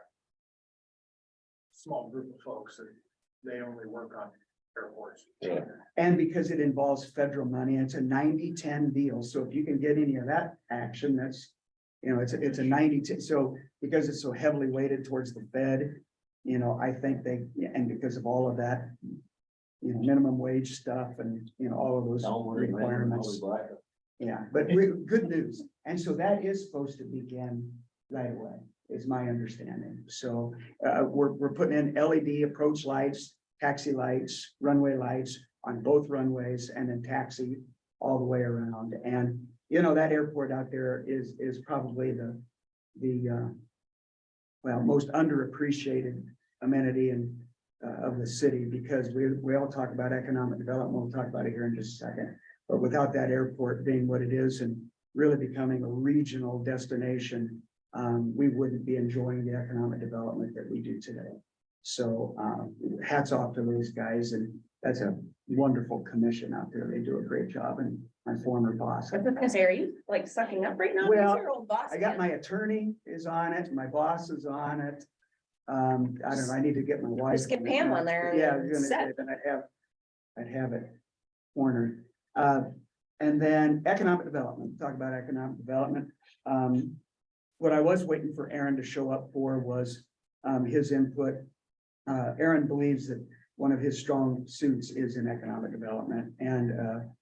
small group of folks that they only work on airports. Yeah. And because it involves federal money, it's a 90-10 deal. So if you can get any of that action, that's, it's a 90-10. So because it's so heavily weighted towards the Fed, I think and because of all of that, minimum wage stuff and, all of those requirements. Yeah, but good news. And so that is supposed to begin right away, is my understanding. So we're putting in LED approach lights, taxi lights, runway lights on both runways, and then taxi all the way around. And, that airport out there is probably the most underappreciated amenity of the city, because we all talk about economic development. We'll talk about it here in just a second. But without that airport being what it is and really becoming a regional destination, we wouldn't be enjoying the economic development that we do today. So hats off to those guys, and that's a wonderful commission out there. They do a great job, and my former boss. I was gonna say, are you like sucking up right now? Well, Who's your old boss I got again? my attorney is on it, my boss is on it. I don't know, I need to get my wife. Just get Pam on there and Yeah, I was gonna say, set. then I'd have it cornered. And then economic development, talk about economic development. What I was waiting for Aaron to show up for was his input. Aaron believes that one of his strong suits is in economic development, and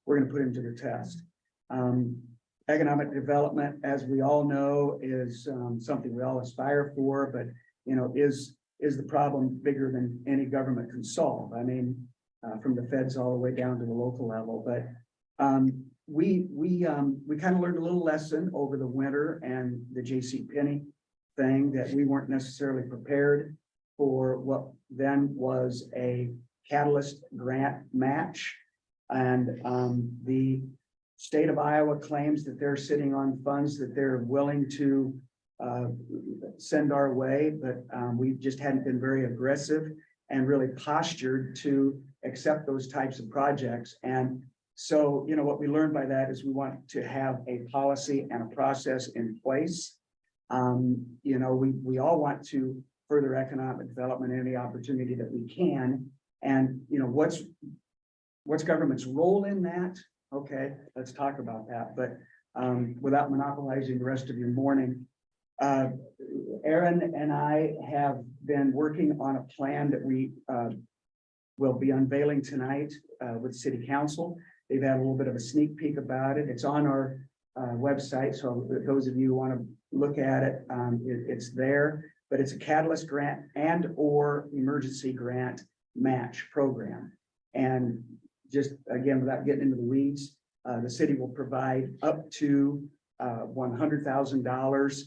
we're gonna put him to the test. Economic development, as we all know, is something we all aspire for, but is the problem bigger than any government can solve? I mean, from the feds all the way down to the local level, but we kind of learned a little lesson over the winter and the JCPenney thing, that we weren't necessarily prepared for what then was a catalyst grant match. And the state of Iowa claims that they're sitting on funds that they're willing to send our way, but we just hadn't been very aggressive and really postured to accept those types of projects. And so, you know, what we learned by that is we want to have a policy and a process in place. You know, we all want to further economic development, any opportunity that we can. And, you know, what's government's role in that? Okay, let's talk about that, but without monopolizing the rest of your morning. Aaron and I have been working on a plan that we will be unveiling tonight with City Council. They've had a little bit of a sneak peek about it. It's on our website, so those of you who want to look at it, it's there. But it's a catalyst grant and or emergency grant match program. And just again, without getting into the weeds, the city will provide up to $100,000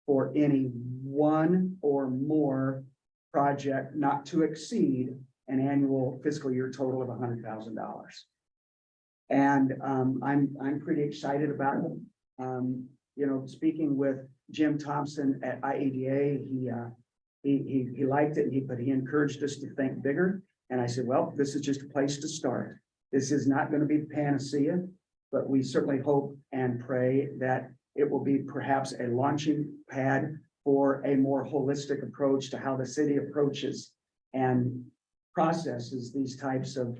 for any one or more project not to exceed an annual fiscal year total of $100,000. And I'm pretty excited about it. You know, speaking with Jim Thompson at IEDA, he liked it, but he encouraged us to think bigger. And I said, well, this is just a place to start. This is not going to be the panacea, but we certainly hope and pray that it will be perhaps a launching pad for a more holistic approach to how the city approaches and processes these types of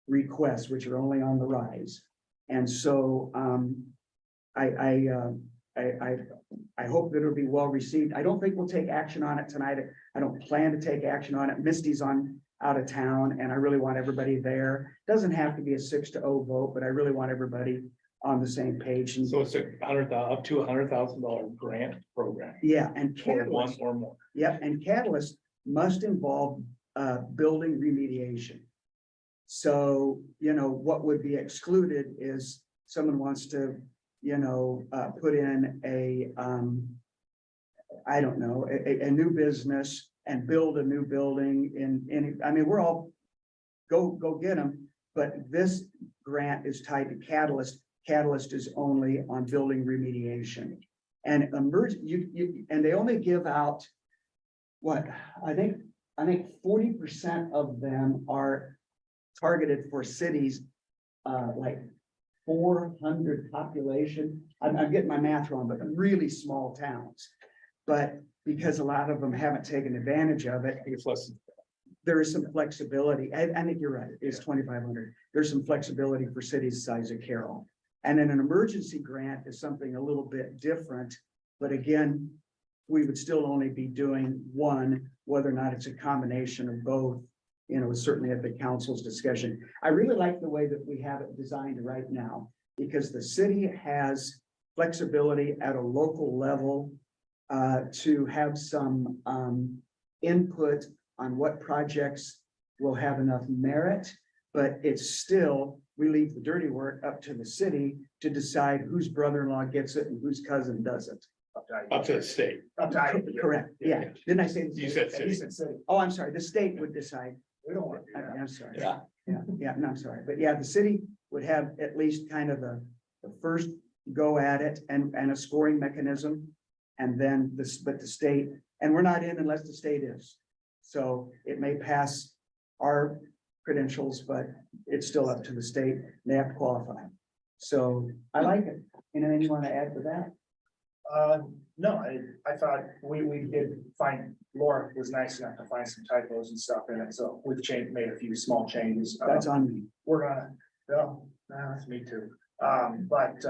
requests, which are only on the rise. And so I hope that it'll be well received. I don't think we'll take action on it tonight. I don't plan to take action on it. Misty's out of town, and I really want everybody there. Doesn't have to be a 6-0 vote, but I really want everybody on the same page. And So it's up to $100,000 grant program. yeah, and For one Catalyst, or more. yeah, and Catalyst must involve building remediation. So, you know, what would be excluded is someone wants to, you know, put in a I don't know, a new business and build a new building in, I mean, we're all go get them, but this grant is tied to Catalyst. Catalyst is only on building remediation and and they only give out what I think 40% of them are targeted for cities like 400 population. I'm getting my math wrong, but really small towns. But because a lot of them haven't taken advantage of it, It's less. there is some flexibility. I think you're right. It's 2,500. There's some flexibility for cities the size of Carroll. And then an emergency grant is something a little bit different. But again, we would still only be doing one, whether or not it's a combination of both, you know, certainly at the council's discussion. I really like the way that we have it designed right now, because the city has flexibility at a local level to have some input on what projects will have enough merit, but it's still, we leave the dirty work up to the city to decide whose brother-in-law gets it and whose cousin doesn't. Up to the state. Correct, yeah. Didn't I say? the You state? said city. Oh, I'm sorry, the state would decide. We don't want to do that. I'm sorry. Yeah. Yeah, no, I'm sorry, but yeah, the city would have at least kind of the first go at it and a scoring mechanism. And then but the state, and we're not in unless the state is. So it may pass our credentials, but it's still up to the state. They have to qualify. So I like it. Anything you want to add to that? No, I thought we did find, Laura was nice enough to find some typos and stuff in it, so we've made a few small changes. That's on me. We're gonna, no, that's me too. But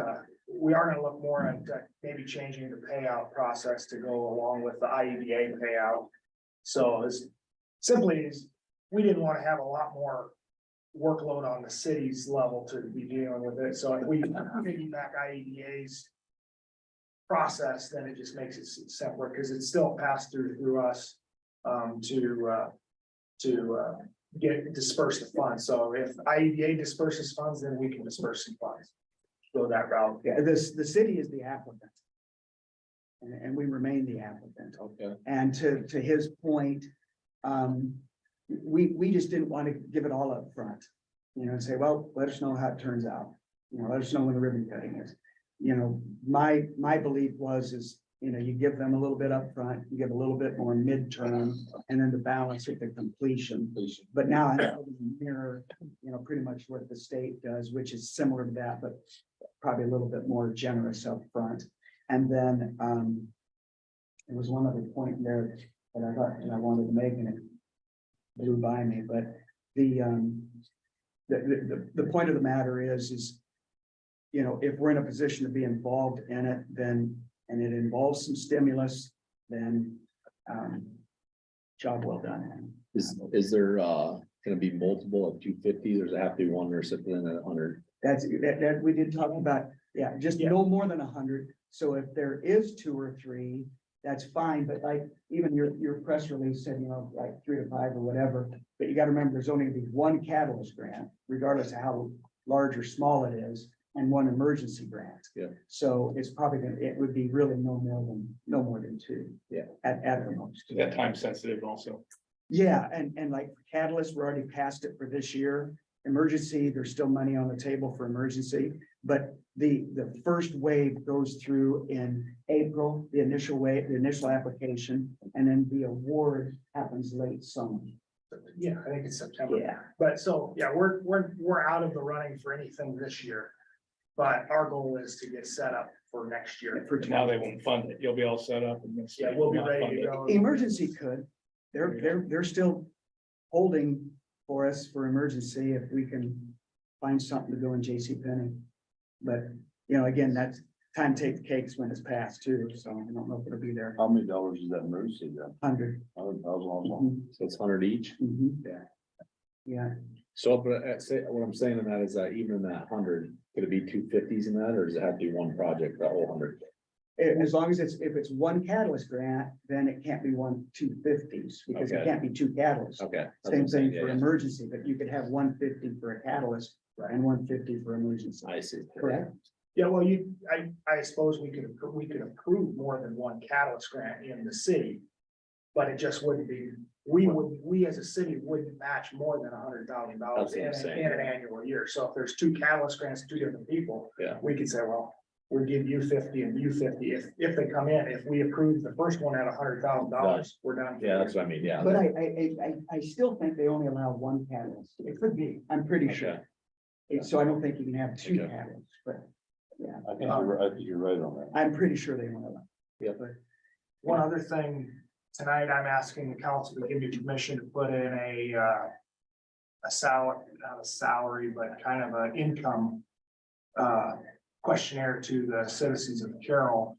we are gonna look more at maybe changing the payout process to go along with the IEDA payout. So as simply as, we didn't want to have a lot more workload on the city's level to be dealing with it, so if we piggyback IEDA's process, then it just makes it simpler, because it's still passed through us to get disperse the funds. So if IEDA disperses funds, then we can disperse some funds. Go that route. Yeah, the city is the applicant. And we remain the applicant. Okay. And to his point, we just didn't want to give it all up front. You know, and say, well, let us know how it turns out. You know, let us know when the ribbon cutting is. You know, my belief is you know, you give them a little bit upfront, you give a little bit more midterm, and then the balance at the completion. But now I know we mirror, you know, pretty much what the state does, which is similar to that, but probably a little bit more generous upfront. And then, there was one other point there that I thought, that I wanted to make, and it blew by me, but the point of the matter is, you know, if we're in a position to be involved in it, then, and it involves some stimulus, then, job well done. Is there, gonna be multiple of 250? Does it have to be one recipient at 100? That we did talk about, yeah, just no more than 100. So if there is 2 or 3, that's fine, but like, even your press release said, you know, like 3 to 5 or whatever. But you gotta remember, there's only gonna be one catalyst grant, regardless of how large or small it is, and one emergency grant. Yeah. So it's probably gonna, it would be really no more than 2. Yeah. At the most. Is that time sensitive also? Yeah, and like catalyst, we're already past it for this year. Emergency, there's still money on the table for emergency, but the first wave goes through in April, the initial wave, the initial application, and then the award happens late summer. Yeah, I think it's September. Yeah. But so, yeah, we're out of the running for anything this year. But our goal is to get set up for next year. For Now they won't fund it. You'll be all set up. and this- Yeah, we'll be not ready fund to it. go. Emergency could, they're still holding for us for emergency if we can find something to go in JCPenney. But, you know, again, that's time to take the cakes when it's passed too, so I don't know if it'll be there. How many dollars is that emergency then? 100. 100,000 also? So it's 100 each? Yeah. Yeah, So, but say, what I'm saying in that is that even in that 100, could it be 250s in that, or does it have to be one project, that whole 100? as long as if it's one catalyst grant, then it can't be 1 250s, because it Okay. can't be 2 catalysts. Okay. that's what Same I'm saying, thing for yeah, emergency, but you could have 150 for a catalyst and 150 for emergency. yeah. I see. Correct? Yeah, well, I suppose we could approve more than one catalyst grant in the city. But it just wouldn't be, we as a city wouldn't match more than $100,000 That's what I'm in saying. an annual year. So if there's 2 catalyst grants, 2 different people. Yeah. We could say, well, we'll give you 50 and you 50. If they come in, if we approve the first one at $100,000, we're done. Yeah, that's what I mean, yeah. But I still think they only allow 1 catalyst. It could be, I'm pretty sure. So I don't think you can have 2 Okay. catalysts, but yeah, I think you're right on that. I'm pretty sure they won't allow. Yeah. But One other thing, tonight I'm asking the council to give me permission to put in a salary, not a salary, but kind of an income questionnaire to the citizens of Carroll.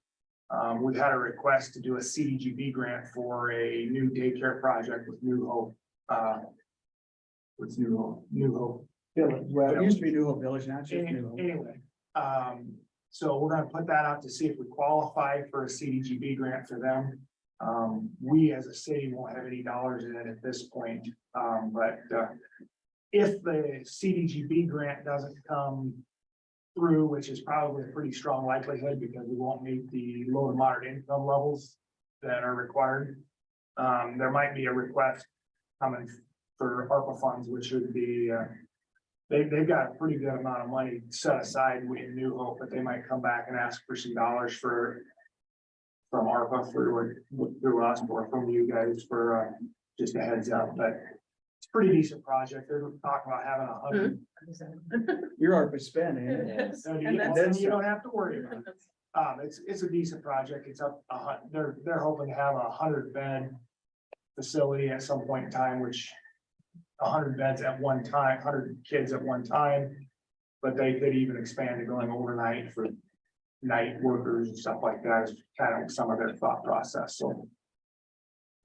We've had a request to do a CDGB grant for a new daycare project with New Hope. With New Hope. Village, well, it used to be New Hope Village, now it's just New Hope. Anyway, so we're gonna put that out to see if we qualify for a CDGB grant for them. We as a city won't have any dollars in it at this point, but if the CDGB grant doesn't come through, which is probably a pretty strong likelihood because we won't meet the low and moderate income levels that are required, there might be a request coming for ARPA funds, which would be they've got a pretty good amount of money set aside in New Hope, but they might come back and ask for some dollars from ARPA through us or from you guys for just a heads up, but it's a pretty decent project. They're talking about having 100. Your ARPA spending. Yes. Then you don't have to worry about it. It's a decent project. It's up, they're hoping to have 100-bed facility at some point in time, which 100 beds at one time, 100 kids at one time. But they could even expand to going overnight for night workers and stuff like that is kind of some of their thought process, so.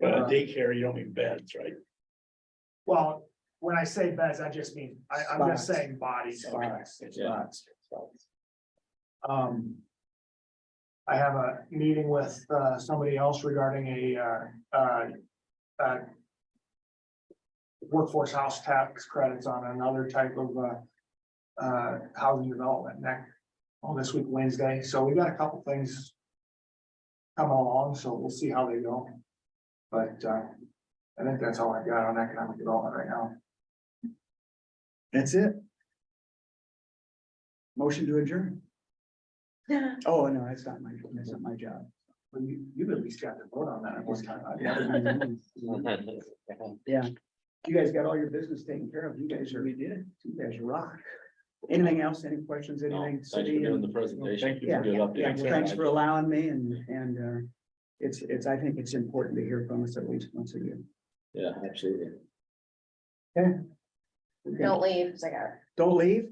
Daycare, you don't need beds, right? Well, when I say beds, I just mean, I'm just Spots. saying bodies. Spots. Yeah. I have a meeting with somebody else regarding a workforce house tax credits on another type of housing development this week, Wednesday. So we got a couple things coming along, so we'll see how they go. But I think that's all I've got on economic development right now. That's it. Motion to adjourn. Oh, no, that's not my job. Well, you've at least got to vote on that one time. Yeah, you guys got all your business taken care of. You guys are, you guys rock. Anything else? Any questions? No, Anything? thanks for city doing and- the presentation. Thank you. Yeah, Good yeah, update. thanks for allowing me and it's, I think it's important to hear from us at least once a year. Yeah, absolutely. Okay. Don't leave, because I got it. Don't leave.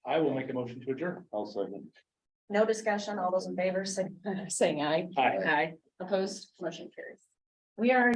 I will make a motion to adjourn. I'll second. No discussion, all those in favor, saying aye. Aye. Aye, opposed, motion carries. We are